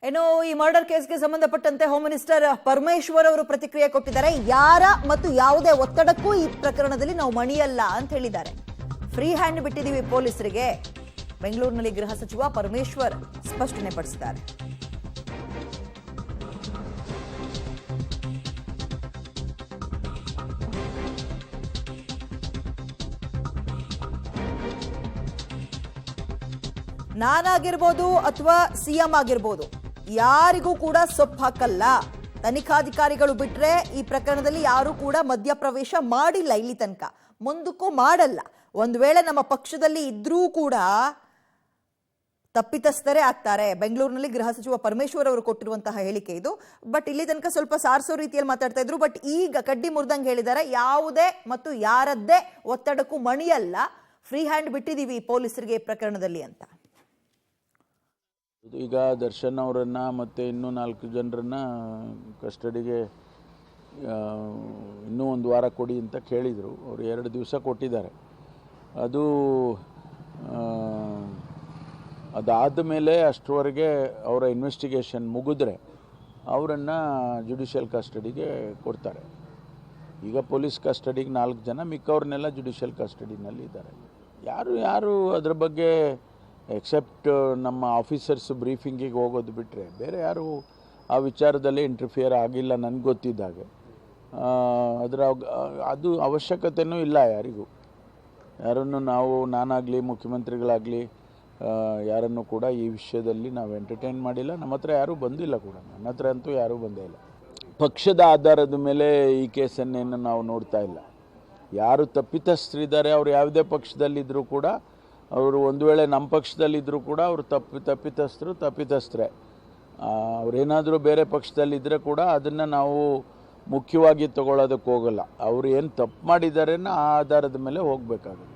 ಇನ್ನು ಈ ಮರ್ಡರ್ ಕೇಸ್ಗೆ ಸಂಬಂಧಪಟ್ಟಂತೆ ಹೋಮ್ ಮಿನಿಸ್ಟರ್ ಪರಮೇಶ್ವರ್ ಅವರು ಪ್ರತಿಕ್ರಿಯೆ ಕೊಟ್ಟಿದ್ದಾರೆ. ಯಾರ ಮತ್ತು ಯಾವುದೇ ಒತ್ತಡಕ್ಕೂ ಈ ಪ್ರಕರಣದಲ್ಲಿ ನಾವು ಮಣಿಯಲ್ಲ ಅಂತ ಹೇಳಿದ್ದಾರೆ. ಫ್ರೀ ಹ್ಯಾಂಡ್ ಬಿಟ್ಟಿದ್ದೀವಿ ಪೊಲೀಸರಿಗೆ, ಬೆಂಗಳೂರಿನಲ್ಲಿ ಗೃಹ ಸಚಿವ ಪರಮೇಶ್ವರ್ ಸ್ಪಷ್ಟನೆ ಪಡಿಸಿದ್ದಾರೆ. ನಾನಾಗಿರ್ಬೋದು ಅಥವಾ ಸಿಎಂ ಆಗಿರ್ಬೋದು ಯಾರಿಗೂ ಕೂಡ ಸೊಪ್ಪು ಹಾಕಲ್ಲ. ತನಿಖಾಧಿಕಾರಿಗಳು ಬಿಟ್ರೆ ಈ ಪ್ರಕರಣದಲ್ಲಿ ಯಾರು ಕೂಡ ಮಧ್ಯಪ್ರವೇಶ ಮಾಡಿಲ್ಲ, ಇಲ್ಲಿ ತನಕ ಮುಂದಕ್ಕೂ ಮಾಡಲ್ಲ. ಒಂದು ವೇಳೆ ನಮ್ಮ ಪಕ್ಷದಲ್ಲಿ ಇದ್ರೂ ಕೂಡ ತಪ್ಪಿತಸ್ಥರೇ ಆಗ್ತಾರೆ. ಬೆಂಗಳೂರಿನಲ್ಲಿ ಗೃಹ ಸಚಿವ ಪರಮೇಶ್ವರ್ ಅವರು ಕೊಟ್ಟಿರುವಂತಹ ಹೇಳಿಕೆ ಇದು. ಬಟ್ ಇಲ್ಲಿ ತನಕ ಸ್ವಲ್ಪ ಸಾರಿಸೋ ರೀತಿಯಲ್ಲಿ ಮಾತಾಡ್ತಾ ಇದ್ರು. ಬಟ್ ಈಗ ಕಡ್ಡಿ ಮುರಿದಂಗೆ ಹೇಳಿದ್ದಾರೆ, ಯಾವುದೇ ಮತ್ತು ಯಾರದ್ದೇ ಒತ್ತಡಕ್ಕೂ ಮಣಿಯಲ್ಲ, ಫ್ರೀ ಹ್ಯಾಂಡ್ ಬಿಟ್ಟಿದ್ದೀವಿ ಪೊಲೀಸರಿಗೆ ಪ್ರಕರಣದಲ್ಲಿ ಅಂತ. ಈಗ ದರ್ಶನ್ ಅವರನ್ನು ಮತ್ತು ಇನ್ನೂ 4 ಜನರನ್ನು ಕಸ್ಟಡಿಗೆ ಇನ್ನೂ 1 ವಾರ ಕೊಡಿ ಅಂತ ಕೇಳಿದರು. ಅವರು 2 ದಿವಸ ಕೊಟ್ಟಿದ್ದಾರೆ. ಅದಾದ ಮೇಲೆ ಅಷ್ಟರವರೆಗೆ ಅವರ ಇನ್ವೆಸ್ಟಿಗೇಷನ್ ಮುಗಿದ್ರೆ ಅವರನ್ನು ಜುಡಿಷಿಯಲ್ ಕಸ್ಟಡಿಗೆ ಕೊಡ್ತಾರೆ. ಈಗ ಪೊಲೀಸ್ ಕಸ್ಟಡಿಗೆ 4 ಜನ, ಮಿಕ್ಕವ್ರನ್ನೆಲ್ಲ ಜುಡಿಷಿಯಲ್ ಕಸ್ಟಡಿನಲ್ಲಿ ಇದ್ದಾರೆ. ಯಾರು ಅದ್ರ ಬಗ್ಗೆ ಎಕ್ಸೆಪ್ಟ್ ನಮ್ಮ ಆಫೀಸರ್ಸ್ ಬ್ರೀಫಿಂಗಿಗೆ ಹೋಗೋದು ಬಿಟ್ಟರೆ ಬೇರೆ ಯಾರು ಆ ವಿಚಾರದಲ್ಲಿ ಇಂಟರ್ಫಿಯರ್ ಆಗಿಲ್ಲ ನನಗೆ ಗೊತ್ತಿದ್ದಾಗೆ. ಅದು ಅವಶ್ಯಕತೆಯೂ ಇಲ್ಲ ಯಾರಿಗೂ. ಯಾರನ್ನು ನಾನಾಗಲಿ ಮುಖ್ಯಮಂತ್ರಿಗಳಾಗಲಿ ಯಾರನ್ನು ಕೂಡ ಈ ವಿಷಯದಲ್ಲಿ ನಾವು ಎಂಟರ್ಟೈನ್ ಮಾಡಿಲ್ಲ. ನಮ್ಮ ಹತ್ರ ಯಾರೂ ಬಂದಿಲ್ಲ ಕೂಡ, ನನ್ನ ಹತ್ರ ಅಂತೂ ಯಾರೂ ಬಂದೇ ಇಲ್ಲ. ಪಕ್ಷದ ಆಧಾರದ ಮೇಲೆ ಈ ಕೇಸನ್ನೇನು ನಾವು ನೋಡ್ತಾ ಇಲ್ಲ. ಯಾರು ತಪ್ಪಿತಸ್ಥರಿದ್ದಾರೆ ಅವರು ಯಾವುದೇ ಪಕ್ಷದಲ್ಲಿದ್ದರೂ ಕೂಡ, ಅವರು ಒಂದು ವೇಳೆ ನಮ್ಮ ಪಕ್ಷದಲ್ಲಿದ್ದರೂ ಕೂಡ ಅವರು ತಪ್ಪಿತಸ್ಥರೇ. ಅವರೇನಾದರೂ ಬೇರೆ ಪಕ್ಷದಲ್ಲಿದ್ದರೆ ಕೂಡ ಅದನ್ನು ನಾವು ಮುಖ್ಯವಾಗಿ ತಗೊಳ್ಳೋದಕ್ಕೆ ಹೋಗಲ್ಲ. ಅವರು ಏನು ತಪ್ಪು ಮಾಡಿದ್ದಾರೇನೋ ಆ ಆಧಾರದ ಮೇಲೆ ಹೋಗಬೇಕಾಗುತ್ತೆ.